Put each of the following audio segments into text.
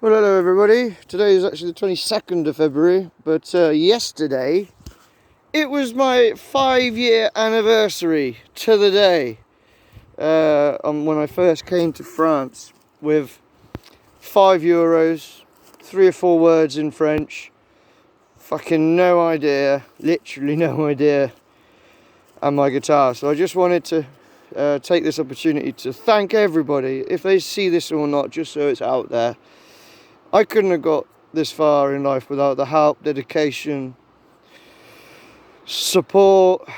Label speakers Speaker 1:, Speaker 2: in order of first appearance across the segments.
Speaker 1: Well, hello everybody. Today is actually the 22nd of February, but yesterday it was my 5-year anniversary to the day when I first came to France with €5, 3 or 4 words in French, fucking no idea, literally no idea, and my guitar. So I just wanted to take this opportunity to thank everybody, if they see this or not, just so it's out there. I couldn't have got this far in life without the help, dedication, support,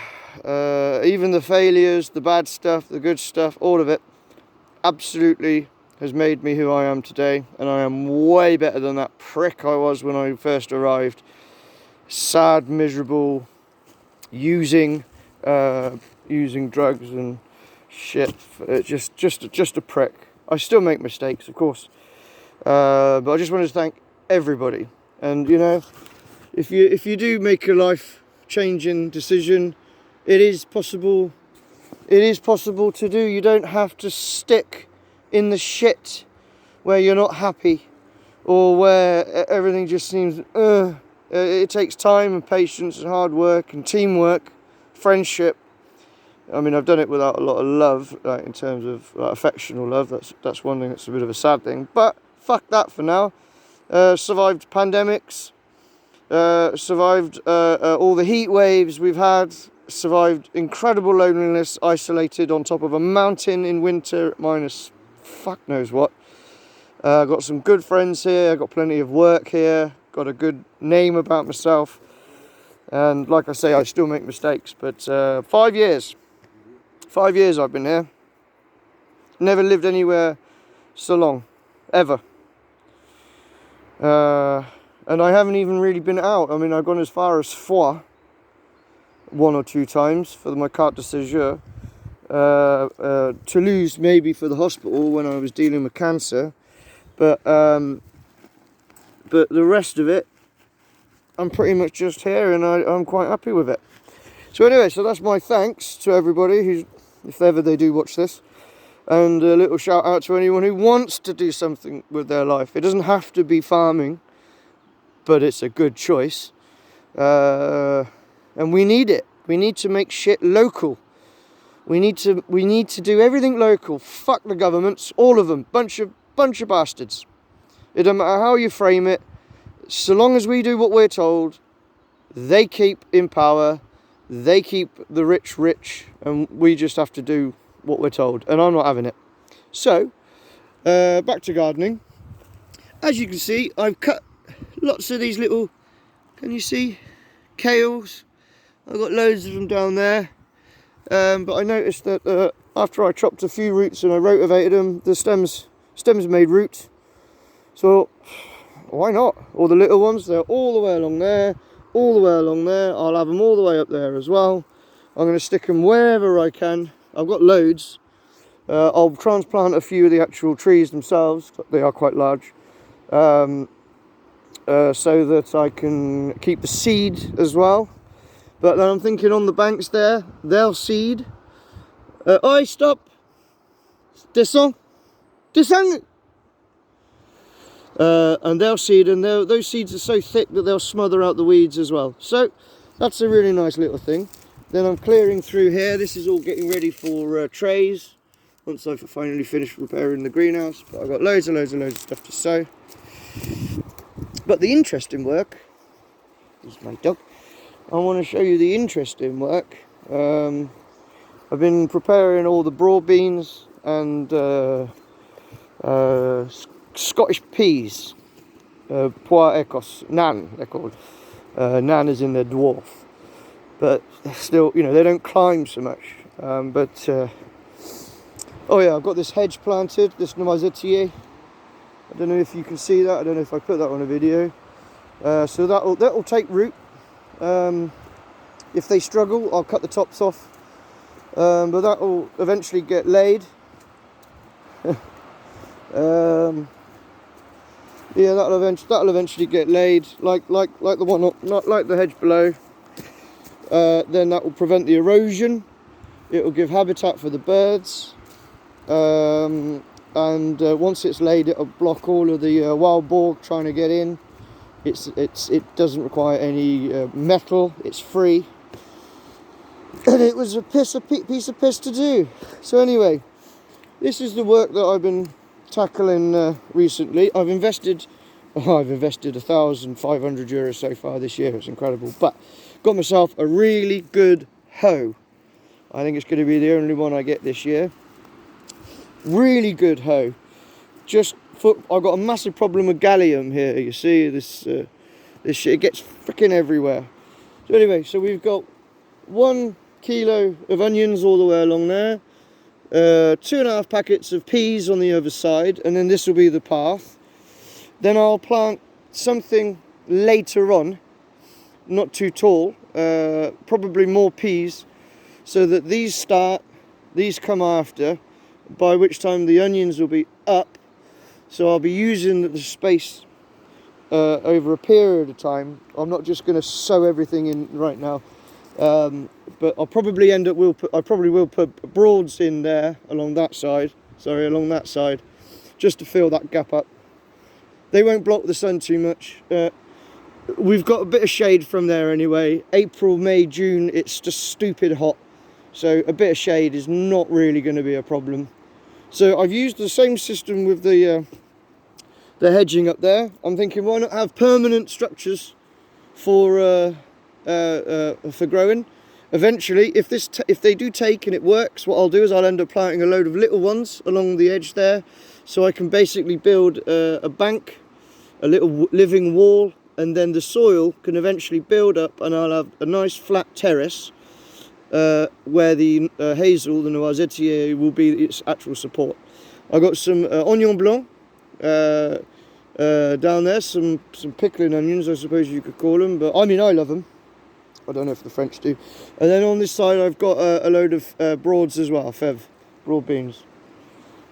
Speaker 1: even the failures, the bad stuff, the good stuff, all of it absolutely has made me who I am today, and I am way better than that prick I was when I first arrived. Sad, miserable, using drugs and shit. Just a prick. I still make mistakes, of course. But I just wanted to thank everybody, and you know, if you do make a life-changing decision, it is possible to do. You don't have to stick in the shit where you're not happy or where everything just seems it takes time and patience and hard work and teamwork, friendship. I mean, I've done it without a lot of love, like in terms of affectional love. That's one thing that's a bit of a sad thing, but fuck that for now. Survived pandemics, survived all the heat waves we've had, survived incredible loneliness, isolated on top of a mountain in winter, minus fuck knows what. Got some good friends here, got plenty of work here, got a good name about myself, and like I say, I still make mistakes, but 5 years I've been here. Never lived anywhere so long, ever. And I haven't even really been out. I mean, I've gone as far as Foix 1 or 2 times for my carte de séjour. Toulouse maybe for the hospital when I was dealing with cancer. But the rest of it, I'm pretty much just here, and I'm quite happy with it. So anyway, so that's my thanks to everybody who's, if ever they do watch this. And a little shout out to anyone who wants to do something with their life. It doesn't have to be farming, but it's a good choice. And we need it. We need to make shit local. We need to do everything local. Fuck the governments, all of them. Bunch of bastards. It doesn't matter how you frame it. So long as we do what we're told, they keep in power. They keep the rich, and we just have to do what we're told, and I'm not having it. So back to gardening. As you can see, I've cut lots of these little, can you see, kales. I've got loads of them down there, but I noticed that after I chopped a few roots and I rotivated them, the stems made roots. So why not? All the little ones, they're all the way along there, I'll have them all the way up there as well. I'm going to stick them wherever I can. I've got loads. I'll transplant a few of the actual trees themselves. They are quite large. So that I can keep the seed as well. But then I'm thinking on the banks there, they'll seed. Oi, stop! Descends! And they'll seed, and those seeds are so thick that they'll smother out the weeds as well. So that's a really nice little thing. Then I'm clearing through here. This is all getting ready for trays once I've finally finished repairing the greenhouse. But I've got loads of stuff to sow. But the interesting work is my dog. I want to show you the interesting work. I've been preparing all the broad beans and Scottish peas, pois écosse, nan they're called. Nan is in the dwarf. But still, you know, they don't climb so much. Oh yeah, I've got this hedge planted, this noisetier. I don't know if you can see that. I don't know if I put that on a video. So that'll take root. If they struggle, I'll cut the tops off. But that'll eventually get laid. Yeah, that'll eventually get laid, like the one, not like the hedge below. Then that will prevent the erosion. It will give habitat for the birds. and once it's laid, it'll block all of the wild boar trying to get in. It doesn't require any metal. It's free, and it was a piece of piss to do. So anyway, this is the work that I've been tackling recently. I've invested 1,500 euros so far this year. It's incredible, but got myself a really good hoe. I think it's going to be the only one I get this year. Really good hoe. I've got a massive problem with gallium here. You see this shit, it gets freaking everywhere. So anyway, so we've got 1 kilo of onions all the way along there, 2.5 packets of peas on the other side, and then this will be the path. Then I'll plant something later on, not too tall, probably more peas, so that these come after, by which time the onions will be up. So I'll be using the space over a period of time. I'm not just going to sow everything in right now, but I'll probably I probably will put broads in there along that side, just to fill that gap up. They won't block the sun too much. We've got a bit of shade from there anyway. April, May, June, it's just stupid hot. So a bit of shade is not really going to be a problem. So I've used the same system with the hedging up there. I'm thinking, why not have permanent structures for growing? Eventually, if they do take and it works, what I'll do is I'll end up planting a load of little ones along the edge there, so I can basically build a bank, a little living wall, and then the soil can eventually build up, and I'll have a nice flat terrace where the hazel, the noisetier, will be its actual support. I've got some oignon blanc down there, some pickling onions, I suppose you could call them, but I mean, I love them. I don't know if the French do. And then on this side I've got a load of broads as well, broad beans.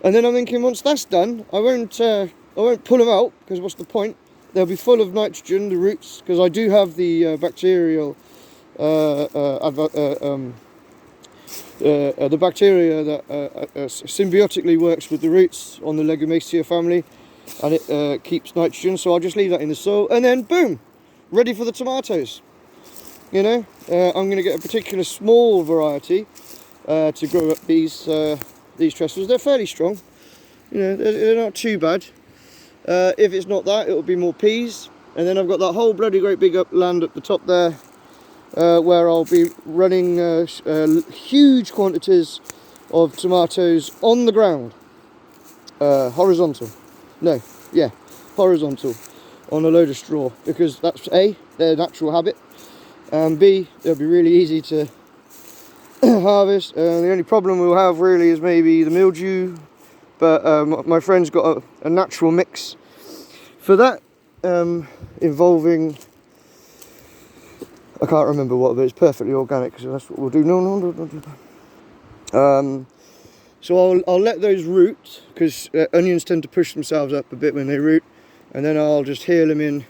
Speaker 1: And then I'm thinking, once that's done, I won't pull them out, because what's the point? They'll be full of nitrogen, the roots, because I do have the bacterial the bacteria that symbiotically works with the roots on the Legumiaceae family, and it keeps nitrogen. So I'll just leave that in the soil, and then boom, ready for the tomatoes. You know, I'm going to get a particular small variety to grow up these trestles. They're fairly strong. You know, they're not too bad. If it's not that, it'll be more peas. And then I've got that whole bloody great big land up the top there, where I'll be running huge quantities of tomatoes on the ground, horizontal, on a load of straw, because that's A, their natural habit, and B, they'll be really easy to harvest. The only problem we'll have really is maybe the mildew, but my friend's got a natural mix for that, involving, I can't remember what, but it's perfectly organic, so that's what we'll do. No. So I'll let those root, because onions tend to push themselves up a bit when they root, and then I'll just heel them in.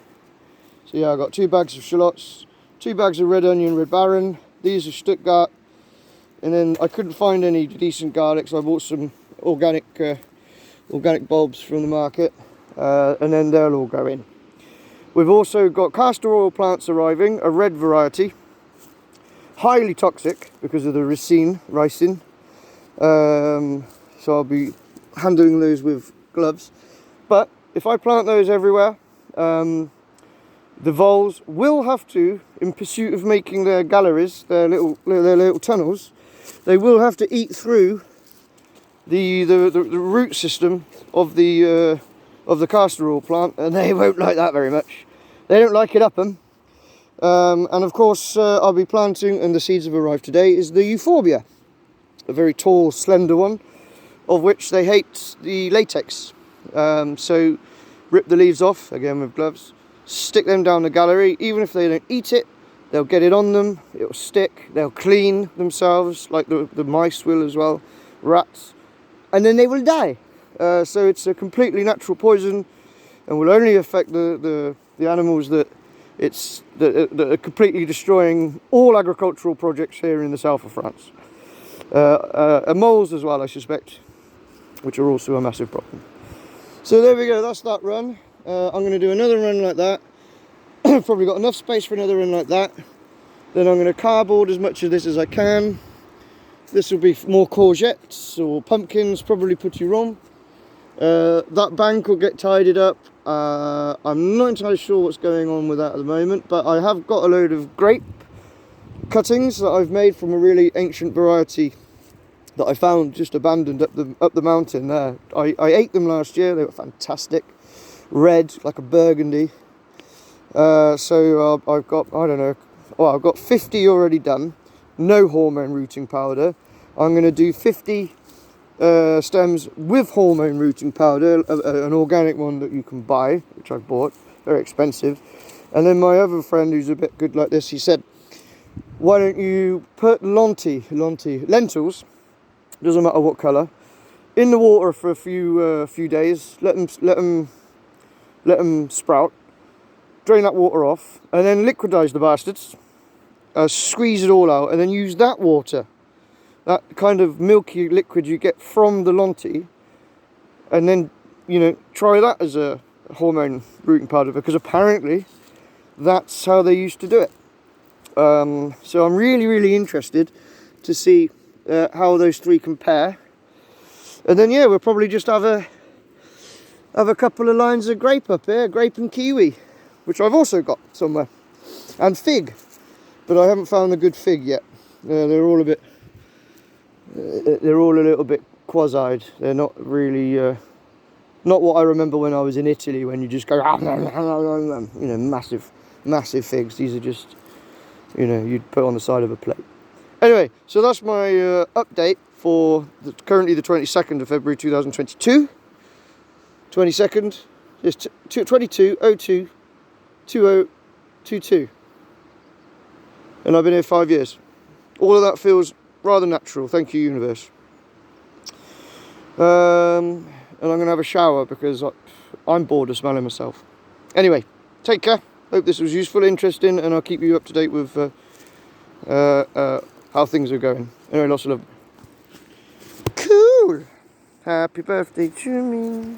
Speaker 1: So yeah, I've got 2 bags of shallots, 2 bags of red onion, Red Baron. These are Stuttgart, and then I couldn't find any decent garlic, so I bought some organic bulbs from the market, and then they'll all go in. We've also got castor oil plants arriving, a red variety, highly toxic because of the ricin. So I'll be handling those with gloves. But if I plant those everywhere, the voles will have to, in pursuit of making their galleries, their little tunnels, they will have to eat through the root system of the castor oil plant, and they won't like that very much. They don't like it up them. And of course, I'll be planting, and the seeds have arrived today, is the euphorbia, a very tall, slender one, of which they hate the latex. So rip the leaves off, again with gloves, stick them down the gallery. Even if they don't eat it, they'll get it on them, it'll stick, they'll clean themselves, like the mice will as well, rats, and then they will die. So it's a completely natural poison, and will only affect the animals that are completely destroying all agricultural projects here in the south of France. And moles as well, I suspect. which are also a massive problem. So there we go, that's that run. I'm going to do another run like that. Probably got enough space for another run like that. Then I'm going to cardboard as much of this as I can. This will be more courgettes or pumpkins, probably potiron. That bank will get tidied up. I'm not entirely sure what's going on with that at the moment, but I have got a load of grape cuttings that I've made from a really ancient variety that I found just abandoned up the mountain there. I ate them last year. They were fantastic, red like a burgundy. So I've got, I don't know, well, I've got 50 already done. No hormone rooting powder. I'm going to do 50 stems with hormone rooting powder, an organic one that you can buy, which I've bought, very expensive. And then my other friend who's a bit good like this, he said, why don't you put lentils, doesn't matter what colour, in the water for a few days, let them sprout, drain that water off, and then liquidize the bastards, squeeze it all out, and then use that water, that kind of milky liquid you get from the Lonti, and then, you know, try that as a hormone rooting powder, because apparently that's how they used to do it. So I'm really interested to see how those three compare, and then yeah, we'll probably just have a couple of lines of grape up here, grape and kiwi, which I've also got somewhere, and fig, but I haven't found a good fig yet. They're all a little bit quasi-ed. They're not really not what I remember when I was in Italy, when you just go you know, massive figs. These are just, you know, you'd put on the side of a plate. Anyway, so that's my update for currently the 22nd of February 2022. 22nd, just 22/02/2022, and I've been here 5 years. All of that feels rather natural. Thank you, universe. And I'm going to have a shower because I'm bored of smelling myself. Anyway, take care. Hope this was useful, interesting, and I'll keep you up to date with how things are going. Anyway, lots of love. Cool. Happy birthday to me.